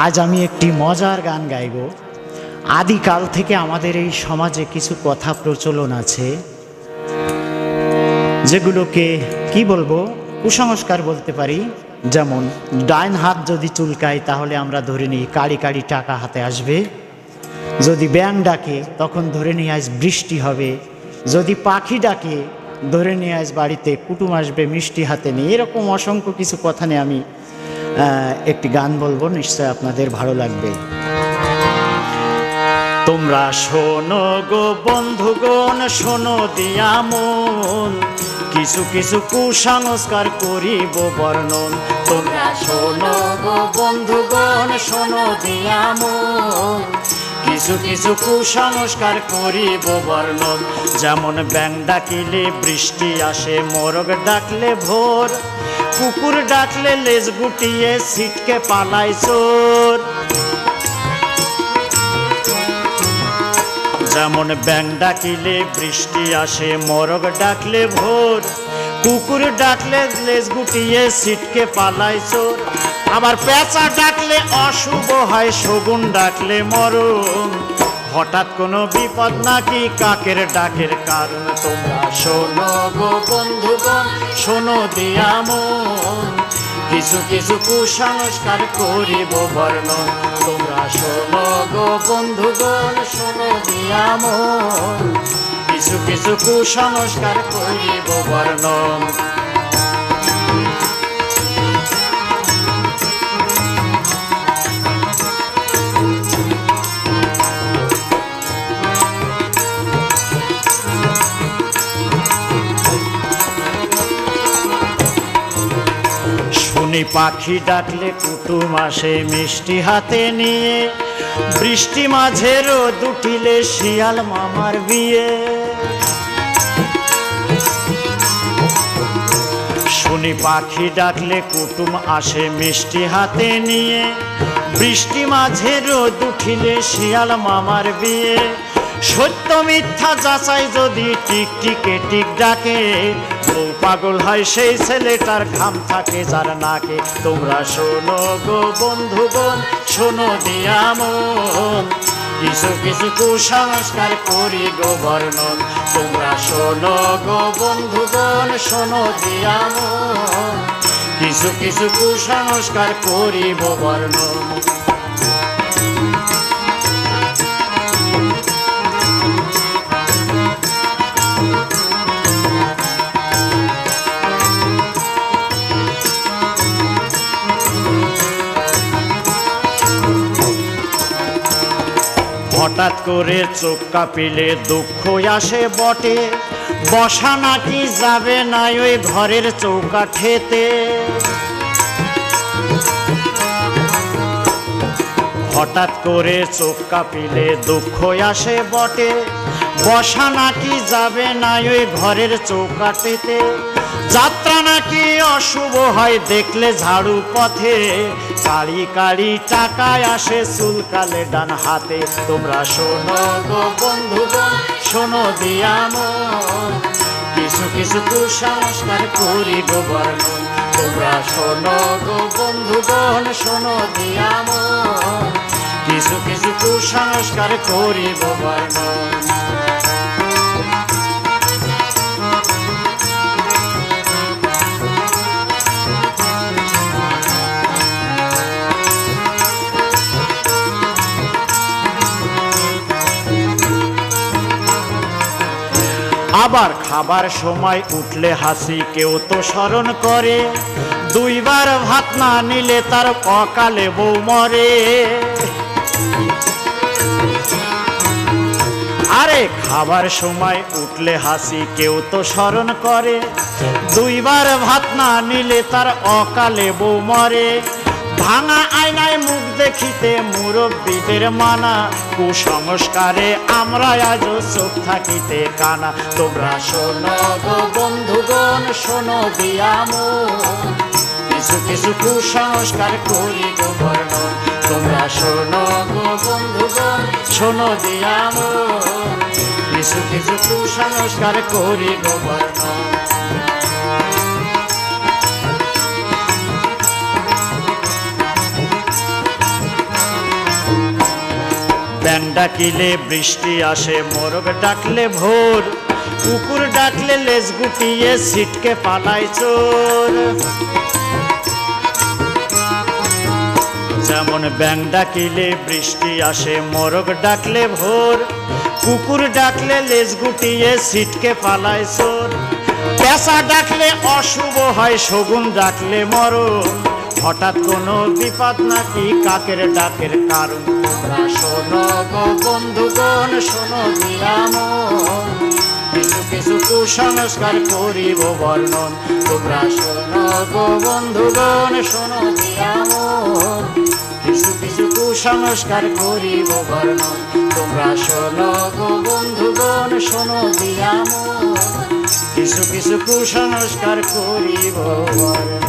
আজ আমি একটি মজার গান গাইব। আদিকাল থেকে আমাদের এই সমাজে কিছু কথা প্রচলন আছে, যেগুলোকে কি বলবো, কুসংস্কার বলতে পারি। যেমন ডাইন হাত যদি চুলকায় তাহলে আমরা ধরে নিই কাড়ি কাড়ি টাকা হাতে আসবে। যদি ব্যাঙ ডাকে তখন ধরে নিয়ে আজ বৃষ্টি হবে। যদি পাখি ডাকে ধরে নিয়ে আজ বাড়িতে কুটুম আসবে মিষ্টি হাতে নিয়ে। এরকম অসংখ্য কিছু কথা নিয়ে আমি একটি গান বলবো, নিশ্চয় আপনাদের ভালো লাগবে। তোমরা শোনো গো বন্ধুগণ, শোনো দিয়া মন, কিছু কিছু কুসংস্কার করিব বর্ণন। তোমরা শোনো গো বন্ধুগণ, শোনো দিয়া মন, কিছু কিছু কুসংস্কার করিব বর্ণন। যেমন ব্যাঙ ডাকিলে বৃষ্টি আসে, মোরগ ডাকলে ভোর, কুকুর ডাকলে লেজ গুটিয়ে ছিটকে পালায় চোর। যেমন ব্যাঙ ডাকিলে বৃষ্টি আসে, মোরগ ডাকলে ভোর, কুকুর ডাকলে লেজ গুটিয়ে ছিটকে পালায় চোর। আবার পেঁচা ডাকলে অশুভ হয়, শগুন ডাকলে মরণ। হঠাৎ কোনো বিপদ নাকি কাকের ডাকের কারণ। তোমরা শোনো গো বন্ধুগণ, শোনো দিয়া মন, কিছু কিছু কুসংস্কার করিব বর্ণন। তোমরা শোনো গো বন্ধুগণ, শোনো দিয়া মন, কিছু কিছু কুসংস্কার করিব বর্ণন। শুনি পাখি ডাকলে কুটুম আসে মিষ্টি হাতে নিয়ে, বৃষ্টি মাঝে রোদ উঠিলে শিয়াল মামার বিয়ে। শুনি পাখি ডাকলে কুটুম আসে মিষ্টি হাতে নিয়ে, বৃষ্টি মাঝে রোদ উঠিলে শিয়াল মামার বিয়ে। সত্য মিথ্যা যাচাই যদি টিকটিকে টিক ডাকে, বউ পাগল হয় সেই ছেলেটার ঘাম থাকে যার নাকে। তোমরা শোনো গো বন্ধুগণ, শোনো দিয়া মন, কিছু কিছু কুসংস্কার করি গো বর্ণন। তোমরা শোনো গো বন্ধুগণ, শোনো দিয়া মন, কিছু কিছু কুসংস্কার করিব বর্ণন। হঠাৎ করে চোখ কাঁপিলে দুঃখ আসে বটে, বসা নাকি যাবে না ওই ঘরের চৌকাঠেতে। হঠাৎ করে চোখ কাঁপিলে দুঃখ আসে বটে, বসা নাকি যাবে না ওই ঘরের চৌকাঠেতে। যাত্রা নাকি অশুভ হয় দেখলে ঝাড়ু পথে, কাড়ি কাড়ি টাকায় আসে চুলকালে ডান হাতে। তোমরা শোনো গো বন্ধুগণ, শোনো দিয়া মন, কিছু কিছু কুসংস্কার করিব বর্ণন। তোমরা শোনো গো বন্ধুগণ, শোনো দিয়া মন, কিছু কিছু কুসংস্কার করিব বর্ণন। আবার খাবার সময় উঠলে হাসি কেউ তো স্মরণ করে, দুইবার ভাত না নিলে তার অকালে বউ মরে। আরে খাবার সময় উঠলে হাসি কেউ তো স্মরণ করে, দুইবার ভাত না নিলে তার অকালে বউ মরে। ভাঙা আয়নায় মুখ দেখিতে মুরব্বীদের মানা, কুসংস্কারে আমরা আজ চোখ থাকিতে কানা। তোমরা শোনো গো বন্ধুগণ, শোনো দিয়া মন, কিছু কিছু কুসংস্কার করিব বর্ণন। তোমরা শোনো গো বন্ধুগণ, শোনো দিয়া মন, কিছু কিছু কুসংস্কার করিব বর্ণন। ব্যাঙ ডাকিলে বৃষ্টি আসে, মোরগ ডাকলে ভোর, কুকুর ডাকলে লেজ গুটিয়ে ছিটকে পালায় চোর। যেমন ব্যাঙ ডাকিলে বৃষ্টি আসে, মোরগ ডাকলে ভোর, কুকুর ডাকলে লেজ গুটিয়ে ছিটকে পালায় চোর। পেঁচা ডাকলে অশুভ হয়, শগুন ডাকলে মরণ, হঠাৎ কোনো বিপদ নাকি কাকের ডাকের কারণ। তোমরা শোনো গো বন্ধুগণ, শোনো দিয়ামন, কিছু কিছু কুসংস্কার করিব বর্ণন। তোমরা শোনো গো বন্ধুগণ, শোনো দিয়ামন, কিছু কিছু কুসংস্কার করিব বর্ণন। তোমরা শোনো গো বন্ধুগণ, শোনো দিয়ামন, কিছু কিছু কুসংস্কার করিব বর্ণন।